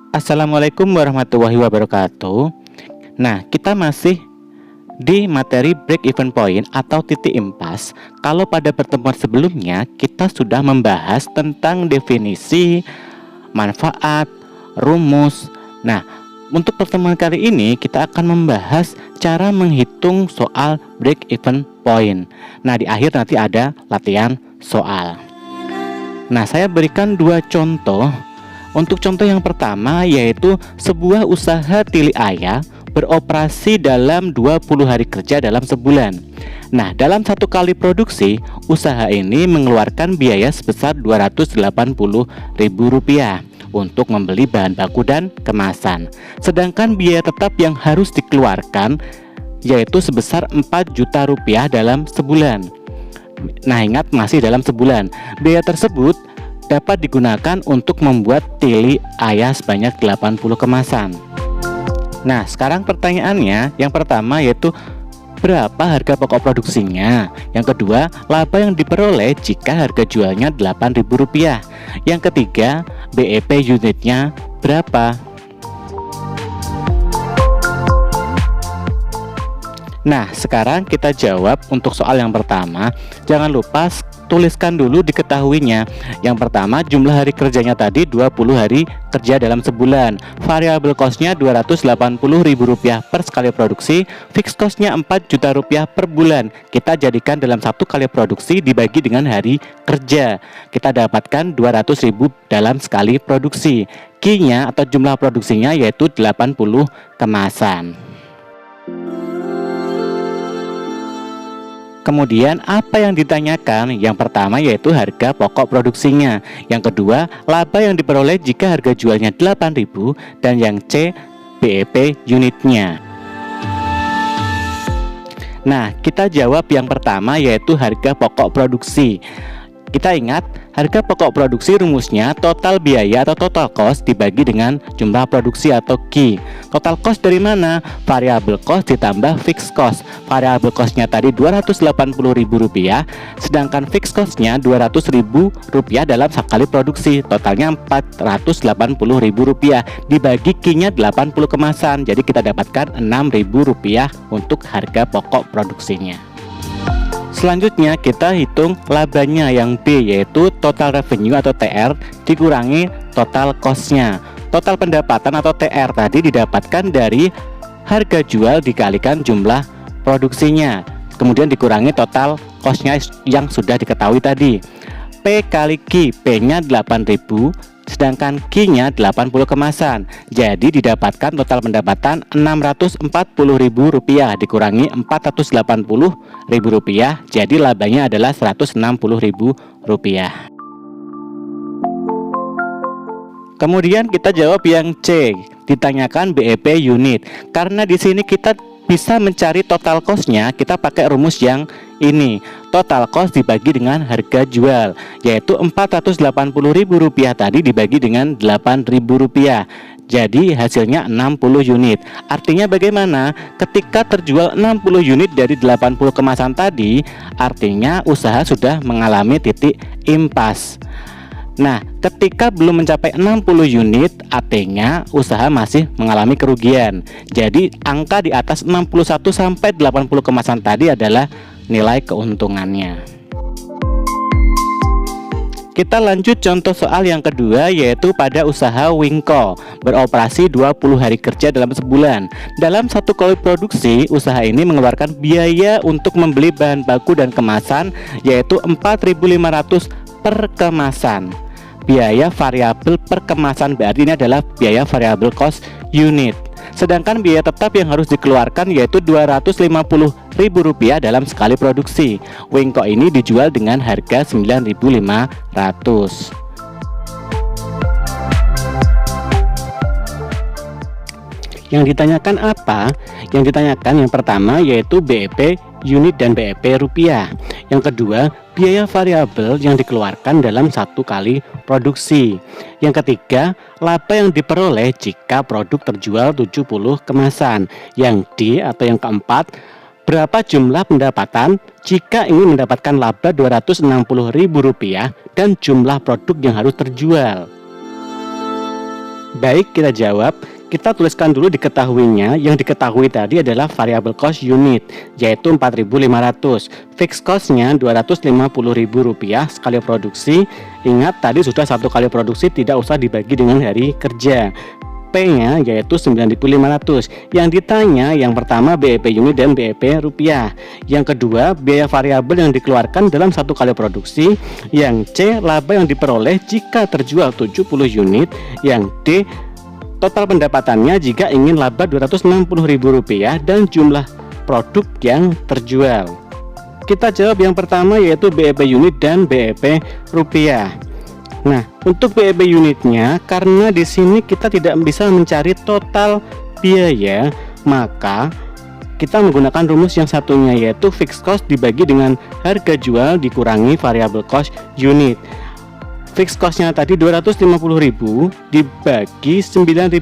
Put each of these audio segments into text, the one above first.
Assalamualaikum warahmatullahi wabarakatuh. Nah, kita masih di materi break even point atau titik impas. Kalau pada pertemuan sebelumnya kita sudah membahas tentang definisi, manfaat, rumus. Nah, untuk pertemuan kali ini kita akan membahas cara menghitung soal break even point. Nah, di akhir nanti ada latihan soal. Nah, saya berikan dua contoh. Untuk contoh yang pertama yaitu sebuah usaha tili ayam beroperasi dalam 20 hari kerja dalam sebulan. Nah, dalam satu kali produksi, usaha ini mengeluarkan biaya sebesar Rp280.000 untuk membeli bahan baku dan kemasan. Sedangkan biaya tetap yang harus dikeluarkan yaitu sebesar Rp4.000.000 dalam sebulan. Nah, ingat masih dalam sebulan. Biaya tersebut dapat digunakan untuk membuat tili ayam sebanyak 80 kemasan. Nah, sekarang pertanyaannya, yang pertama yaitu berapa harga pokok produksinya? Yang kedua, laba yang diperoleh jika harga jualnya Rp8.000. Yang ketiga, BEP unitnya berapa? Nah, sekarang kita jawab untuk soal yang pertama. Jangan lupa tuliskan dulu diketahuinya. Yang pertama, jumlah hari kerjanya tadi 20 hari kerja dalam sebulan. Variable cost-nya Rp280.000 per sekali produksi. Fixed cost-nya Rp4.000.000 per bulan. Kita jadikan dalam satu kali produksi dibagi dengan hari kerja. Kita dapatkan 200.000 dalam sekali produksi. Q-nya atau jumlah produksinya yaitu 80 kemasan. Kemudian apa yang ditanyakan? Yang pertama yaitu harga pokok produksinya. Yang kedua, laba yang diperoleh jika harga jualnya 8.000. Dan yang C, BEP unitnya. Nah, kita jawab yang pertama yaitu harga pokok produksi. Kita ingat, harga pokok produksi rumusnya total biaya atau total cost dibagi dengan jumlah produksi atau Q. Total cost dari mana? Variable cost ditambah fixed cost. Variable cost-nya tadi Rp280.000, sedangkan fixed cost-nya Rp200.000 dalam sekali produksi. Totalnya Rp480.000 dibagi Q-nya 80 kemasan. Jadi kita dapatkan Rp6.000 untuk harga pokok produksinya. Selanjutnya kita hitung labanya yang B, yaitu total revenue atau TR dikurangi total cost-nya. Total pendapatan atau TR tadi didapatkan dari harga jual dikalikan jumlah produksinya, kemudian dikurangi total cost-nya yang sudah diketahui tadi. P kali Q, P-nya 8.000, sedangkan Q-nya 80 kemasan. Jadi didapatkan total pendapatan Rp640.000 dikurangi Rp480.000. Jadi labanya adalah Rp160.000. Kemudian kita jawab yang C, ditanyakan BEP unit. Karena di sini kita bisa mencari total cost-nya, kita pakai rumus yang ini. Total cost dibagi dengan harga jual, yaitu Rp480.000 tadi dibagi dengan Rp8.000. Jadi hasilnya 60 unit. Artinya bagaimana? Ketika terjual 60 unit dari 80 kemasan tadi, artinya usaha sudah mengalami titik impas. Nah, ketika belum mencapai 60 unit, artinya usaha masih mengalami kerugian. Jadi angka di atas 61 sampai 80 kemasan tadi adalah nilai keuntungannya. Kita lanjut contoh soal yang kedua, yaitu pada usaha Wingko beroperasi 20 hari kerja dalam sebulan. Dalam satu kali produksi, usaha ini mengeluarkan biaya untuk membeli bahan baku dan kemasan yaitu Rp4.500 per kemasan. Biaya variabel per kemasan berarti ini adalah biaya variable cost unit. Sedangkan biaya tetap yang harus dikeluarkan yaitu Rp250.000 dalam sekali produksi. Wingko ini dijual dengan harga Rp9.500. Yang ditanyakan apa? Yang ditanyakan yang pertama yaitu BEP unit dan BEP rupiah. Yang kedua, biaya variabel yang dikeluarkan dalam satu kali produksi. Yang ketiga, laba yang diperoleh jika produk terjual 70 kemasan. Yang D atau yang keempat, berapa jumlah pendapatan jika ingin mendapatkan laba Rp260.000 dan jumlah produk yang harus terjual. Baik, kita jawab. Kita tuliskan dulu diketahuinya. Yang diketahui tadi adalah variable cost unit, yaitu 4.500. Fixed cost-nya Rp250.000 sekali produksi. Ingat tadi sudah satu kali produksi, tidak usah dibagi dengan hari kerja. P-nya yaitu 9.500. Yang ditanya yang pertama BEP unit dan BEP rupiah. Yang kedua biaya variabel yang dikeluarkan dalam satu kali produksi. Yang C laba yang diperoleh jika terjual 70 unit. Yang D total pendapatannya jika ingin laba Rp260.000 dan jumlah produk yang terjual. Kita jawab yang pertama yaitu BEP unit dan BEP rupiah. Nah, untuk BEP unitnya karena di sini kita tidak bisa mencari total biaya, maka kita menggunakan rumus yang satunya yaitu fixed cost dibagi dengan harga jual dikurangi variable cost unit. Fixed cost-nya tadi 250.000 dibagi 9.500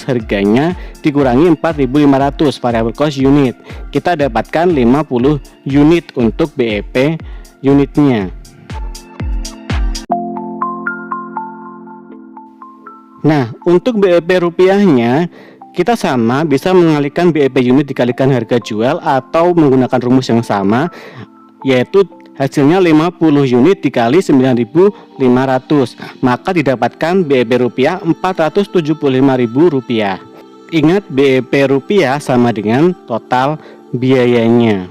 harganya dikurangi 4.500 variable cost unit. Kita dapatkan 50 unit untuk BEP unitnya. Nah, untuk BEP rupiahnya kita sama bisa mengalihkan BEP unit dikalikan harga jual atau menggunakan rumus yang sama yaitu hasilnya 50 unit dikali 9.500, maka didapatkan BEP rupiah Rp475.000. Ingat BEP rupiah sama dengan total biayanya.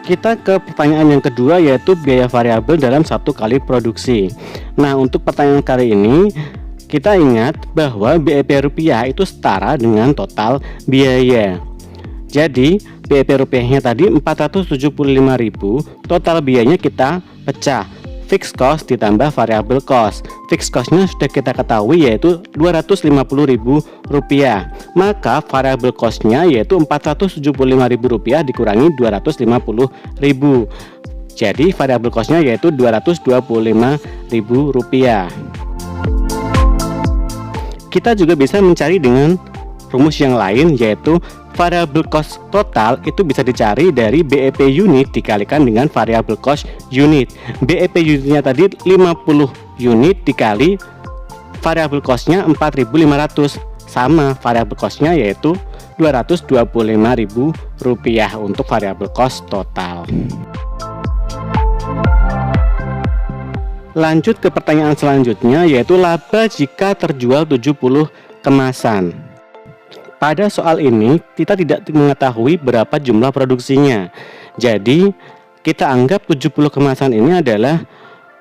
Kita ke pertanyaan yang kedua yaitu biaya variabel dalam satu kali produksi. Nah, untuk pertanyaan kali ini kita ingat bahwa BEP rupiah itu setara dengan total biaya. Jadi BEP rupiahnya tadi 475.000, total biayanya kita pecah. Fixed cost ditambah variable cost. Fixed cost-nya sudah kita ketahui yaitu Rp250.000. Maka variable cost-nya yaitu Rp475.000 dikurangi Rp250.000. Jadi variable cost-nya yaitu Rp225.000. Kita juga bisa mencari dengan rumus yang lain yaitu variable cost total itu bisa dicari dari BEP unit dikalikan dengan variable cost unit. BEP unitnya tadi 50 unit dikali variable cost-nya 4.500, sama variable cost-nya yaitu Rp225.000 untuk variable cost total. Lanjut ke pertanyaan selanjutnya yaitu laba jika terjual 70 kemasan. Pada soal ini kita tidak mengetahui berapa jumlah produksinya. Jadi kita anggap 70 kemasan ini adalah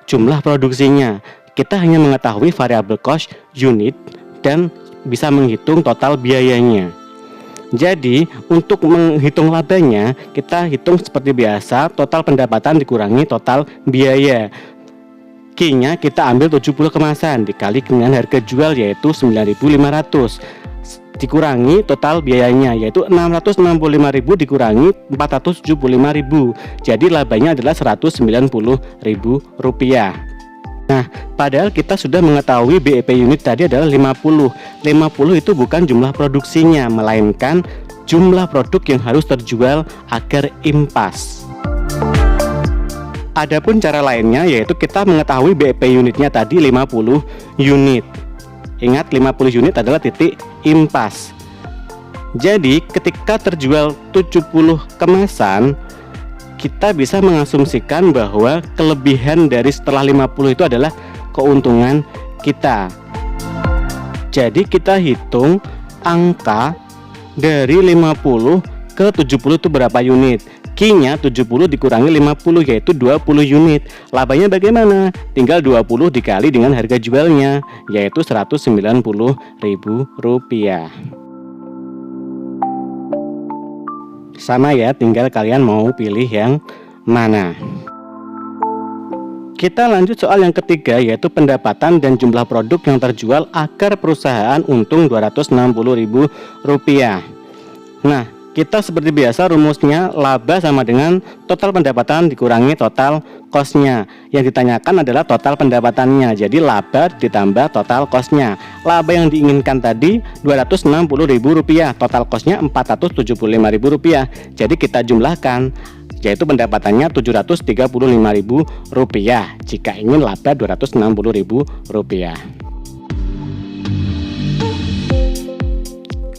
jumlah produksinya. Kita hanya mengetahui variable cost unit dan bisa menghitung total biayanya. Jadi untuk menghitung labanya kita hitung seperti biasa, total pendapatan dikurangi total biaya. Q-nya kita ambil 70 kemasan dikali dengan harga jual yaitu 9.500 dikurangi total biayanya yaitu 665.000 dikurangi 475.000. Jadi labanya adalah Rp190.000. Nah, padahal kita sudah mengetahui BEP unit tadi adalah 50. 50 itu bukan jumlah produksinya, melainkan jumlah produk yang harus terjual agar impas. Adapun cara lainnya yaitu kita mengetahui BEP unitnya tadi 50 unit. Ingat 50 unit adalah titik impas. Jadi ketika terjual 70 kemasan, kita bisa mengasumsikan bahwa kelebihan dari setelah 50 itu adalah keuntungan kita. Jadi kita hitung angka dari 50 ke 70 itu berapa unit. Q-nya 70 dikurangi 50 yaitu 20 unit. Labanya bagaimana? Tinggal 20 dikali dengan harga jualnya yaitu Rp190.000. Sama ya, tinggal kalian mau pilih yang mana. Kita lanjut soal yang ketiga yaitu pendapatan dan jumlah produk yang terjual agar perusahaan untung Rp260.000. Nah, Kita seperti biasa rumusnya laba sama dengan total pendapatan dikurangi total cost-nya. Yang ditanyakan adalah total pendapatannya. Jadi laba ditambah total cost-nya. Laba yang diinginkan tadi Rp260.000, total cost-nya Rp475.000. Jadi kita jumlahkan, yaitu pendapatannya Rp735.000 jika ingin laba Rp260.000.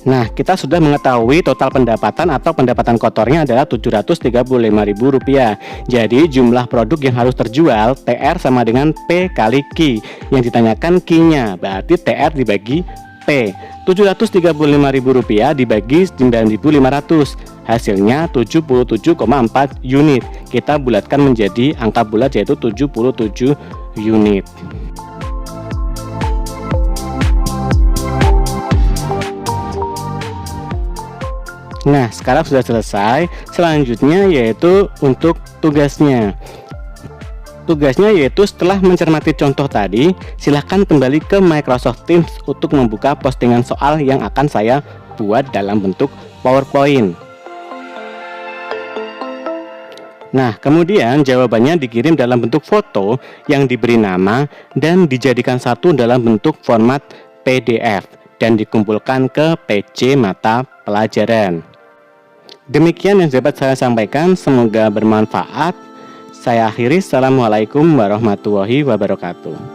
Nah, kita sudah mengetahui total pendapatan atau pendapatan kotornya adalah Rp735.000. Jadi, jumlah produk yang harus terjual TR sama dengan P kali Q. Yang ditanyakan Q-nya, berarti TR dibagi P. Rp735.000 dibagi 9.500. Hasilnya 77,4 unit. Kita bulatkan menjadi angka bulat, yaitu 77 unit. Nah, sekarang sudah selesai. Selanjutnya yaitu untuk tugasnya. Tugasnya yaitu setelah mencermati contoh tadi, silahkan kembali ke Microsoft Teams untuk membuka postingan soal yang akan saya buat dalam bentuk PowerPoint. Nah, kemudian jawabannya dikirim dalam bentuk foto yang diberi nama dan dijadikan satu dalam bentuk format PDF dan dikumpulkan ke PC mata pelajaran. Demikian yang dapat saya sampaikan, semoga bermanfaat. Saya akhiri, Assalamualaikum warahmatullahi wabarakatuh.